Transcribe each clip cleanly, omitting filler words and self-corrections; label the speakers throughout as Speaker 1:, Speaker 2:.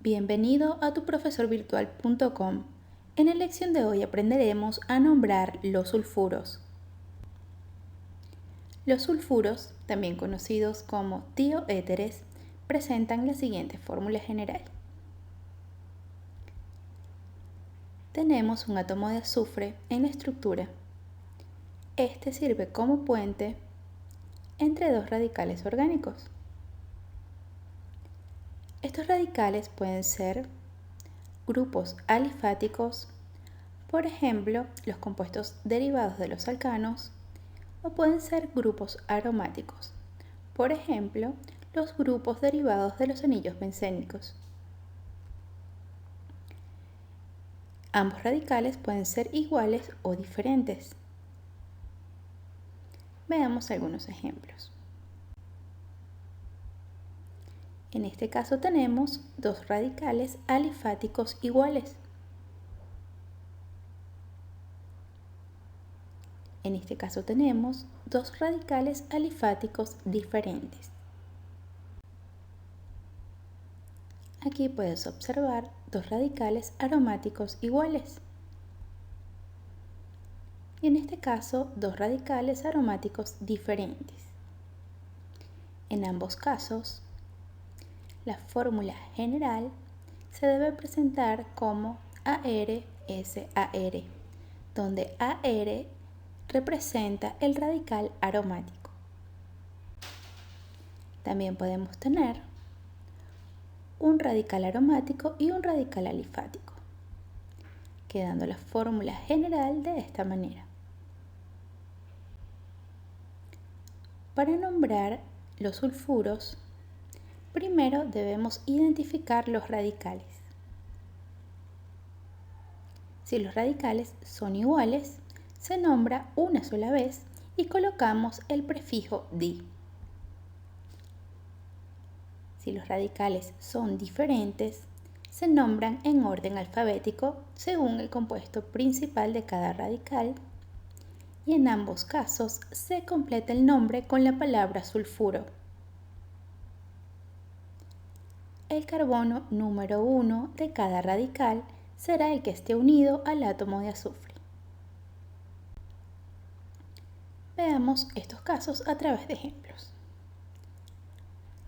Speaker 1: Bienvenido a tuprofesorvirtual.com. En la lección de hoy aprenderemos a nombrar los sulfuros. Los sulfuros, también conocidos como tioéteres, presentan la siguiente fórmula general. Tenemos un átomo de azufre en la estructura. Este sirve como puente entre dos radicales orgánicos. Estos radicales pueden ser grupos alifáticos, por ejemplo, los compuestos derivados de los alcanos, o pueden ser grupos aromáticos, por ejemplo, los grupos derivados de los anillos bencénicos. Ambos radicales pueden ser iguales o diferentes. Veamos algunos ejemplos. En este caso tenemos dos radicales alifáticos iguales. En este caso tenemos dos radicales alifáticos diferentes. Aquí puedes observar dos radicales aromáticos iguales. Y en este caso, dos radicales aromáticos diferentes. En ambos casos, la fórmula general se debe presentar como ArSAr, donde Ar representa el radical aromático. También podemos tener un radical aromático y un radical alifático, quedando la fórmula general de esta manera. Para nombrar los sulfuros, primero debemos identificar los radicales. Si los radicales son iguales, se nombra una sola vez y colocamos el prefijo di. Si los radicales son diferentes, se nombran en orden alfabético según el compuesto principal de cada radical, y en ambos casos se completa el nombre con la palabra sulfuro. El carbono número 1 de cada radical será el que esté unido al átomo de azufre. Veamos estos casos a través de ejemplos.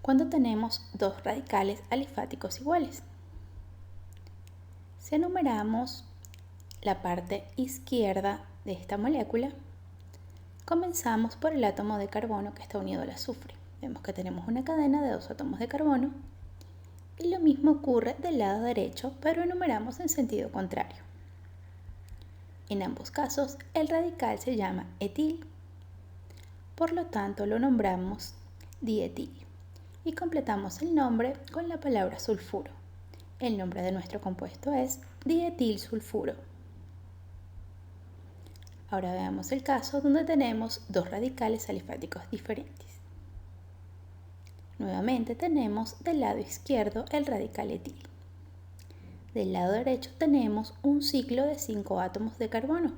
Speaker 1: Cuando tenemos dos radicales alifáticos iguales, si enumeramos la parte izquierda de esta molécula, comenzamos por el átomo de carbono que está unido al azufre. Vemos que tenemos una cadena de dos átomos de carbono. Y lo mismo ocurre del lado derecho, pero enumeramos en sentido contrario. En ambos casos, el radical se llama etil, por lo tanto lo nombramos dietil y completamos el nombre con la palabra sulfuro. El nombre de nuestro compuesto es dietilsulfuro. Ahora veamos el caso donde tenemos dos radicales alifáticos diferentes. Nuevamente tenemos del lado izquierdo el radical etil. Del lado derecho tenemos un ciclo de 5 átomos de carbono.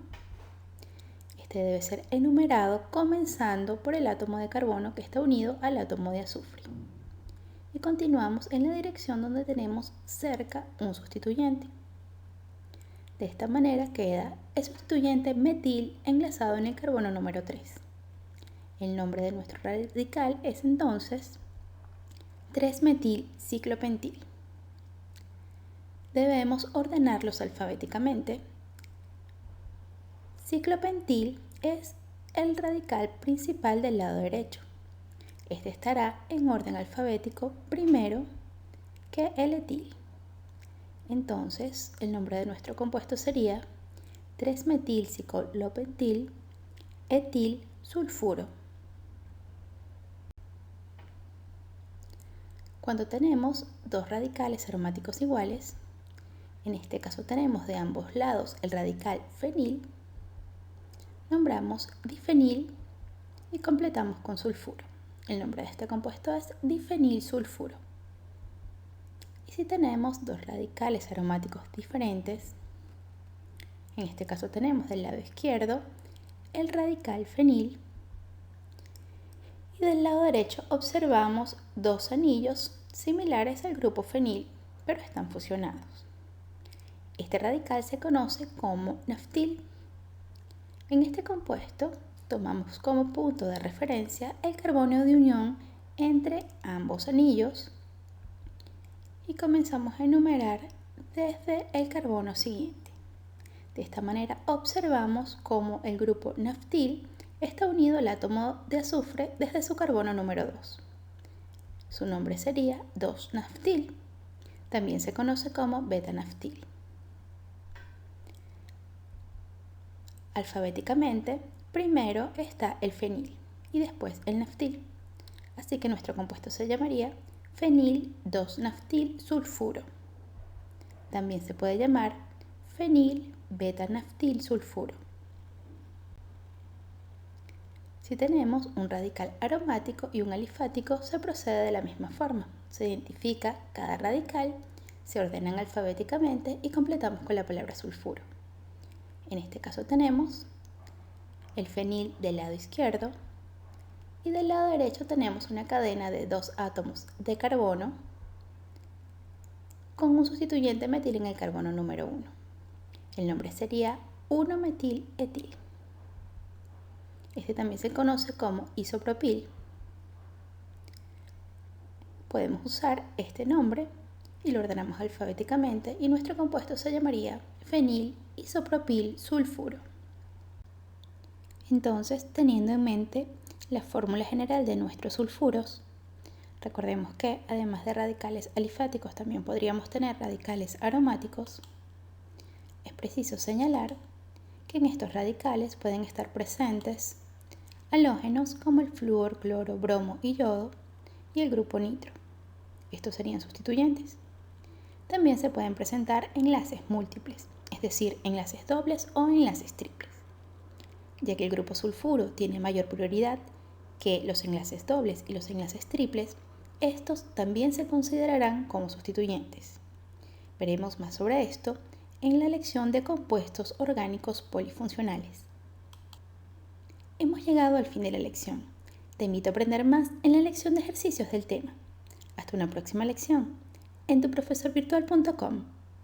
Speaker 1: Este debe ser enumerado comenzando por el átomo de carbono que está unido al átomo de azufre. Y continuamos en la dirección donde tenemos cerca un sustituyente. De esta manera queda el sustituyente metil enlazado en el carbono número 3. El nombre de nuestro radical es entonces 3-metil-ciclopentil. Debemos ordenarlos alfabéticamente. Ciclopentil es el radical principal del lado derecho. Este estará en orden alfabético primero que el etil. Entonces, el nombre de nuestro compuesto sería 3-metil-ciclopentil etilsulfuro. Cuando tenemos dos radicales aromáticos iguales, en este caso tenemos de ambos lados el radical fenil, nombramos difenil y completamos con sulfuro. El nombre de este compuesto es difenilsulfuro. Y si tenemos dos radicales aromáticos diferentes, en este caso tenemos del lado izquierdo el radical fenil y del lado derecho observamos dos anillos similares al grupo fenil pero están fusionados. Este radical se conoce como naftil. En este compuesto tomamos como punto de referencia el carbonio de unión entre ambos anillos y comenzamos a enumerar desde el carbono siguiente. De esta manera observamos cómo el grupo naftil está unido al átomo de azufre desde su carbono número 2. Su nombre sería 2-naftil. También se conoce como beta-naftil. Alfabéticamente, primero está el fenil y después el naftil. Así que nuestro compuesto se llamaría fenil 2-naftil sulfuro. También se puede llamar fenil beta-naftil sulfuro. Si tenemos un radical aromático y un alifático, se procede de la misma forma. Se identifica cada radical, se ordenan alfabéticamente y completamos con la palabra sulfuro. En este caso tenemos el fenil del lado izquierdo y del lado derecho tenemos una cadena de 2 átomos de carbono con un sustituyente metil en el carbono número 1. El nombre sería 1-metil-etil. Este también se conoce como isopropil. Podemos usar este nombre y lo ordenamos alfabéticamente y nuestro compuesto se llamaría fenil isopropil sulfuro. Entonces, teniendo en mente la fórmula general de nuestros sulfuros, recordemos que además de radicales alifáticos también podríamos tener radicales aromáticos. Es preciso señalar que en estos radicales pueden estar presentes halógenos como el flúor, cloro, bromo y yodo y el grupo nitro. Estos serían sustituyentes. También se pueden presentar enlaces múltiples, es decir, enlaces dobles o enlaces triples. Ya que el grupo sulfuro tiene mayor prioridad que los enlaces dobles y los enlaces triples, estos también se considerarán como sustituyentes. Veremos más sobre esto en la lección de compuestos orgánicos polifuncionales. Hemos llegado al fin de la lección. Te invito a aprender más en la lección de ejercicios del tema. Hasta una próxima lección en tuprofesorvirtual.com.